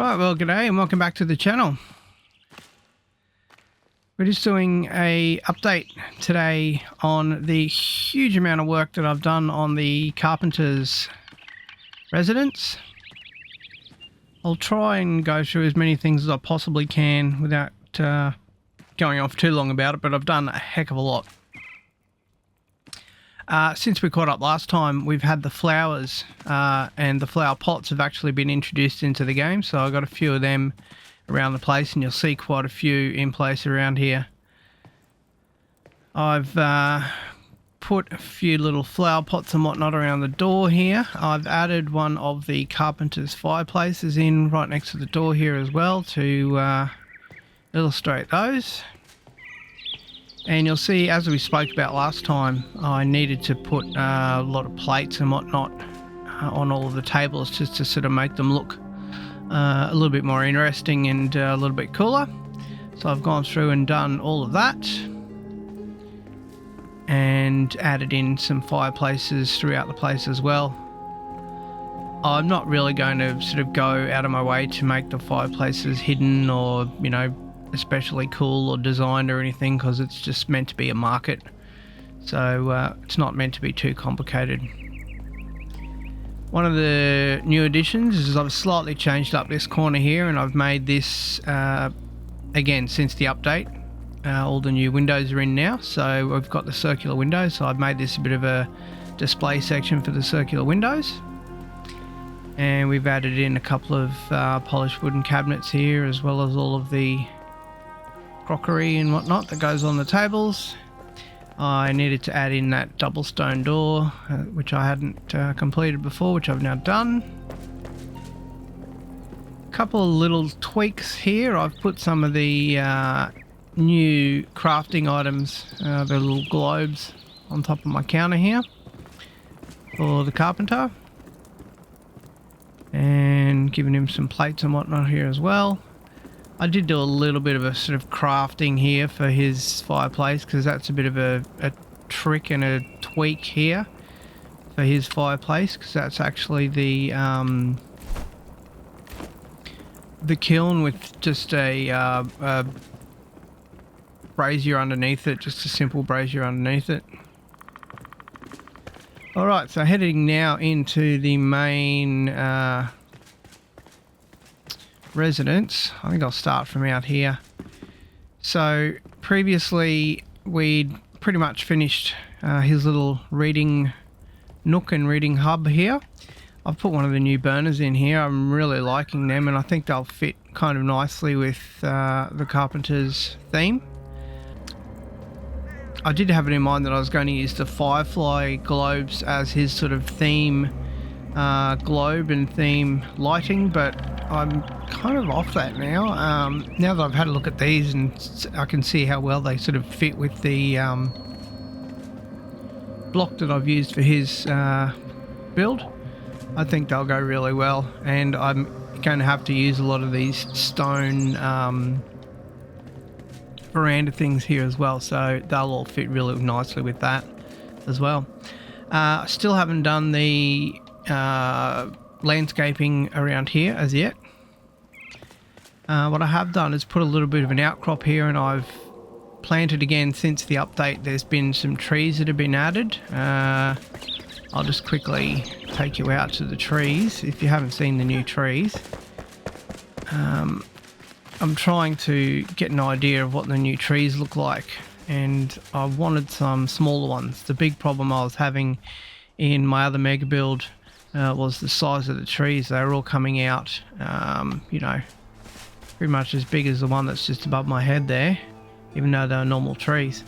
Alright, well g'day and welcome back to the channel. We're just doing a update today on the huge amount of work that I've done on the Carpenter's residence. I'll try and go through as many things as I possibly can without going on for too long about it, but I've done a heck of a lot. Since we caught up last time, we've had the flowers and the flower pots have actually been introduced into the game, so I've got a few of them around the place and you'll see quite a few in place around here. I've put a few little flower pots and whatnot around the door here. I've added one of the Carpenter's fireplaces in right next to the door here as well to illustrate those. And you'll see, as we spoke about last time, I needed to put a lot of plates and whatnot on all of the tables just to sort of make them look a little bit more interesting and a little bit cooler. So I've gone through and done all of that and added in some fireplaces throughout the place as well. I'm not really going to sort of go out of my way to make the fireplaces hidden or, you know, especially cool or designed or anything, because it's just meant to be a market, so it's not meant to be too complicated. One of the new additions is I've slightly changed up this corner here, and I've made this again since the update. All the new windows are in now, so we've got the circular windows, so I've made this a bit of a display section for the circular windows. And we've added in a couple of polished wooden cabinets here, as well as all of the crockery and whatnot that goes on the tables. I needed to add in that double stone door, which I hadn't completed before, which I've now done. A couple of little tweaks here. I've put some of the new crafting items, the little globes, on top of my counter here for the Carpenter, and giving him some plates and whatnot here as well. I did do a little bit of a sort of crafting here for his fireplace, because that's a bit of a trick and a tweak here for his fireplace, because that's actually the kiln with just a brazier underneath it, just a simple brazier underneath it. Alright, so heading now into the main residence. I think I'll start from out here. So previously we'd pretty much finished his little reading nook and reading hub here. I've put one of the new burners in here. I'm really liking them, and I think they'll fit kind of nicely with the Carpenter's theme. I did have it in mind that I was going to use the firefly globes as his sort of theme globe and theme lighting, but I'm kind of off that now. Now that I've had a look at these and I can see how well they sort of fit with the block that I've used for his build, I think they'll go really well. And I'm going to have to use a lot of these stone veranda things here as well, so they'll all fit really nicely with that as well. I still haven't done the landscaping around here as yet. What I have done is put a little bit of an outcrop here, and I've planted again since the update. There's been some trees that have been added. I'll just quickly take you out to the trees if you haven't seen the new trees. I'm trying to get an idea of what the new trees look like, and I wanted some smaller ones. The big problem I was having in my other mega build was the size of the trees. They were all coming out, you know, pretty much as big as the one that's just above my head there, even though they're normal trees.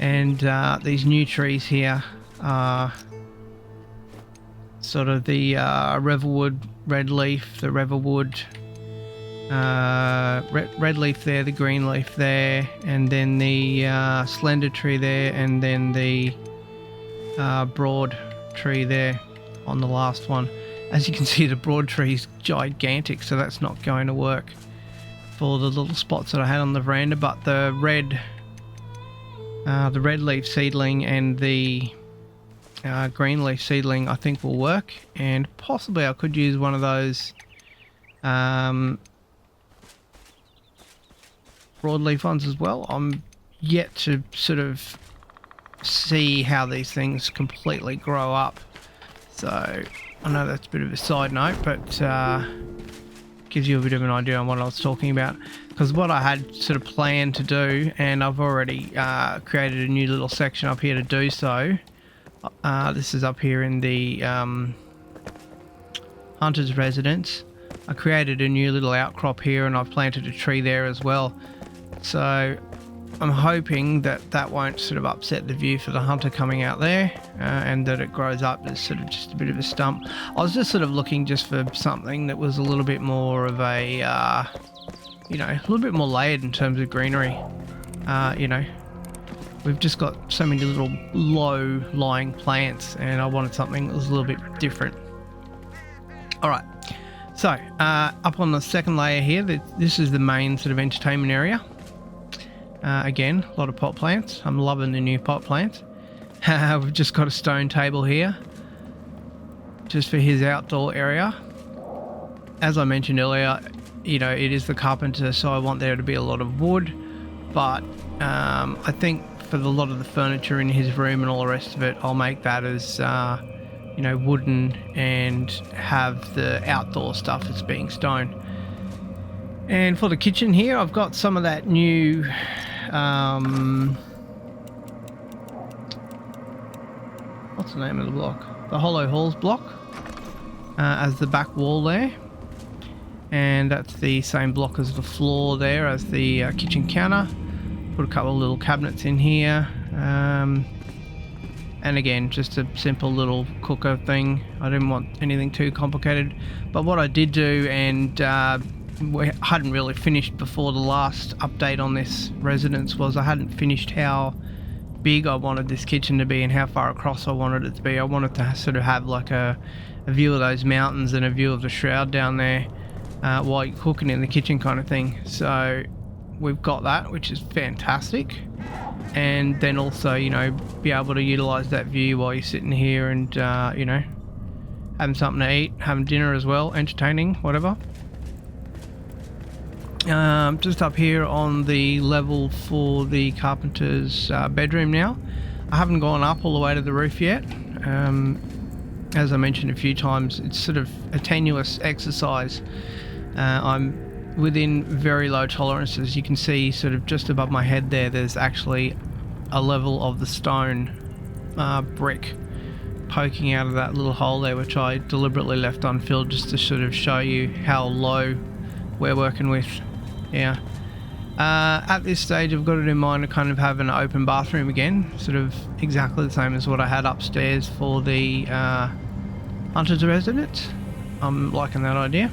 And these new trees here are sort of the Revelwood red leaf, the Revelwood red leaf there, the green leaf there, and then the slender tree there, and then the broad tree there on the last one. As you can see, the broad tree is gigantic, so that's not going to work for the little spots that I had on the veranda. But the red leaf seedling and the green leaf seedling I think will work, and possibly I could use one of those broadleaf ones as well. I'm yet to sort of see how these things completely grow up. So I know that's a bit of a side note, but gives you a bit of an idea on what I was talking about. Because what I had sort of planned to do, and I've already created a new little section up here to do so. This is up here in the hunter's residence. I created a new little outcrop here, and I've planted a tree there as well. So I'm hoping that that won't sort of upset the view for the hunter coming out there, and that it grows up as sort of just a bit of a stump. I was just sort of looking just for something that was a little bit more of a, you know, a little bit more layered in terms of greenery. You know, we've just got so many little low-lying plants, and I wanted something that was a little bit different. All right. So, up on the second layer here, this is the main sort of entertainment area. Again, a lot of pot plants. I'm loving the new pot plants. We've just got a stone table here, just for his outdoor area. As I mentioned earlier, you know, it is the Carpenter, so I want there to be a lot of wood. But I think for a lot of the furniture in his room and all the rest of it, I'll make that as you know, wooden, and have the outdoor stuff as being stone. And for the kitchen here, I've got some of that new what's the name of the block? The Hollow Halls block as the back wall there, and that's the same block as the floor there as the kitchen counter. Put a couple of little cabinets in here. And again, just a simple little cooker thing. I didn't want anything too complicated. But what I did do, and we hadn't really finished before the last update on this residence, was I hadn't finished how big I wanted this kitchen to be and how far across I wanted it to be. I wanted to sort of have like a view of those mountains and a view of the shroud down there while you're cooking in the kitchen kind of thing. So we've got that, which is fantastic. And then also, you know, be able to utilize that view while you're sitting here and, you know, having something to eat, having dinner as well, entertaining, whatever. Just up here on the level for the Carpenter's bedroom now. I haven't gone up all the way to the roof yet. As I mentioned a few times, it's sort of a tenuous exercise. I'm within very low tolerances. You can see sort of just above my head there's actually a level of the stone brick poking out of that little hole there, which I deliberately left unfilled just to sort of show you how low we're working with. Yeah. At this stage, I've got it in mind to kind of have an open bathroom again, sort of exactly the same as what I had upstairs for the hunter's residence. I'm liking that idea.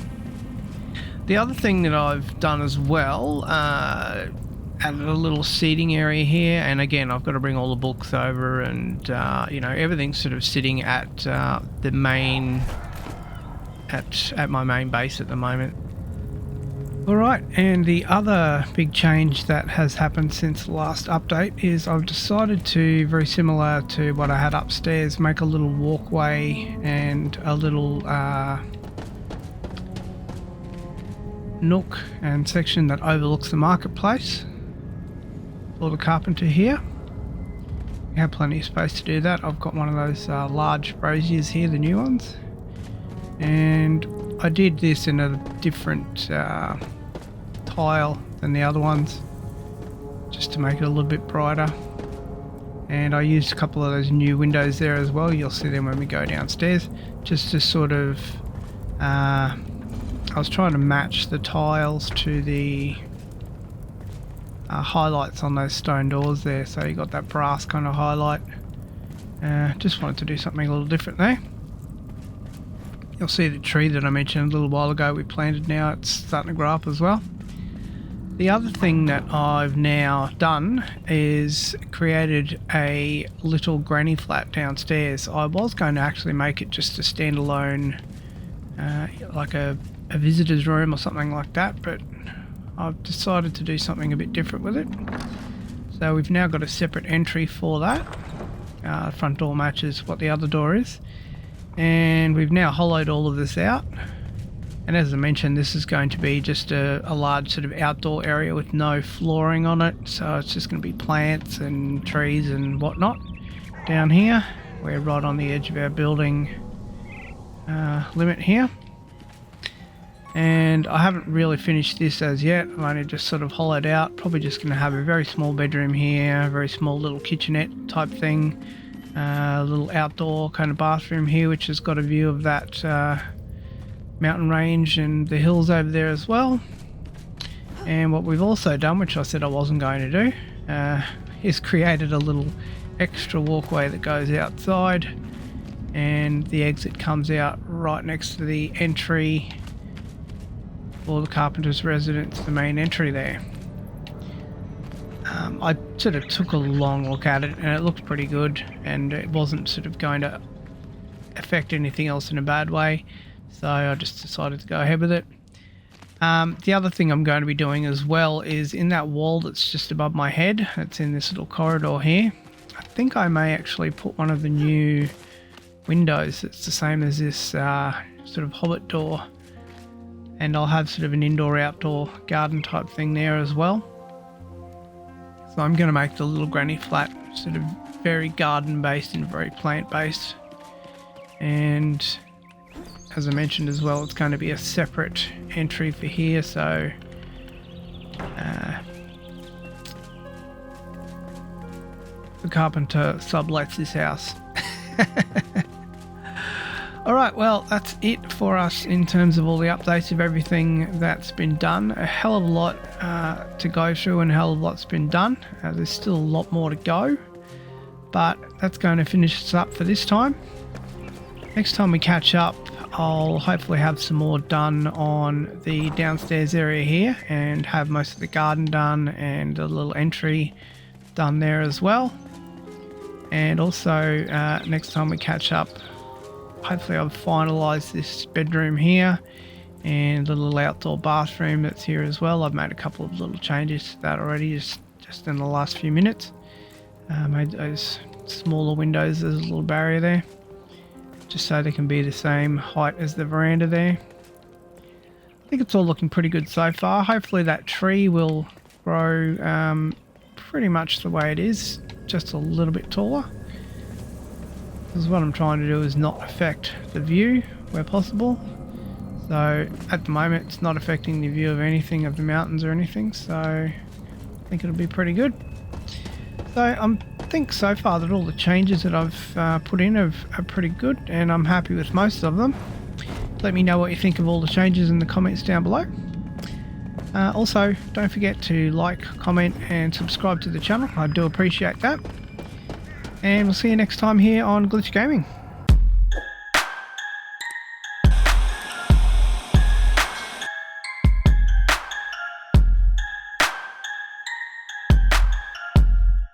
The other thing that I've done as well, added a little seating area here, and again I've got to bring all the books over, and you know, everything's sort of sitting at the main, at my main base at the moment. Alright, and the other big change that has happened since the last update is I've decided to, very similar to what I had upstairs, make a little walkway and a little nook and section that overlooks the marketplace for the Carpenter here. We have plenty of space to do that. I've got one of those large braziers here, the new ones, and I did this in a different tile than the other ones just to make it a little bit brighter, and I used a couple of those new windows there as well. You'll see them when we go downstairs, just to sort of I was trying to match the tiles to the highlights on those stone doors there, so you got that brass kind of highlight. Just wanted to do something a little different there. You'll see the tree that I mentioned a little while ago we planted now, it's starting to grow up as well. The other thing that I've now done is created a little granny flat downstairs. I was going to actually make it just a standalone, like a visitor's room or something like that, but I've decided to do something a bit different with it. So we've now got a separate entry for that. The front door matches what the other door is. And we've now hollowed all of this out. And as I mentioned, this is going to be just a large sort of outdoor area with no flooring on it. So it's just going to be plants and trees and whatnot down here. We're right on the edge of our building limit here. And I haven't really finished this as yet. I've only just sort of hollowed out. Probably just going to have a very small bedroom here, a very small little kitchenette type thing. A little outdoor kind of bathroom here, which has got a view of that mountain range and the hills over there as well. And what we've also done, which I said I wasn't going to do, is created a little extra walkway that goes outside, and the exit comes out right next to the entry for the Carpenter's residence, the main entry there. I sort of took a long look at it and it looked pretty good, and it wasn't sort of going to affect anything else in a bad way, so I just decided to go ahead with it. The other thing I'm going to be doing as well is in that wall that's just above my head, it's in this little corridor here. I think I may actually put one of the new windows that's the same as this sort of hobbit door, and I'll have sort of an indoor-outdoor garden type thing there as well. So I'm going to make the little granny flat sort of very garden-based and very plant-based. And as I mentioned as well, it's going to be a separate entry for here, so the Carpenter sublets this house. Alright, well, that's it for us in terms of all the updates of everything that's been done. A hell of a lot to go through and a hell of a lot's been done. There's still a lot more to go, but that's going to finish us up for this time. Next time we catch up, I'll hopefully have some more done on the downstairs area here and have most of the garden done and a little entry done there as well. And also next time we catch up, hopefully I've finalised this bedroom here and the little outdoor bathroom that's here as well. I've made a couple of little changes to that already just in the last few minutes. Made those smaller windows, there's a little barrier there, just so they can be the same height as the veranda there. I think it's all looking pretty good so far. Hopefully that tree will grow pretty much the way it is, just a little bit taller. Because what I'm trying to do is not affect the view where possible. So at the moment it's not affecting the view of anything of the mountains or anything, so I think it'll be pretty good. So I think so far that all the changes that I've put in are pretty good, and I'm happy with most of them. Let me know what you think of all the changes in the comments down below. Also, don't forget to like, comment and subscribe to the channel. I do appreciate that. And we'll see you next time here on Glitch Gaming.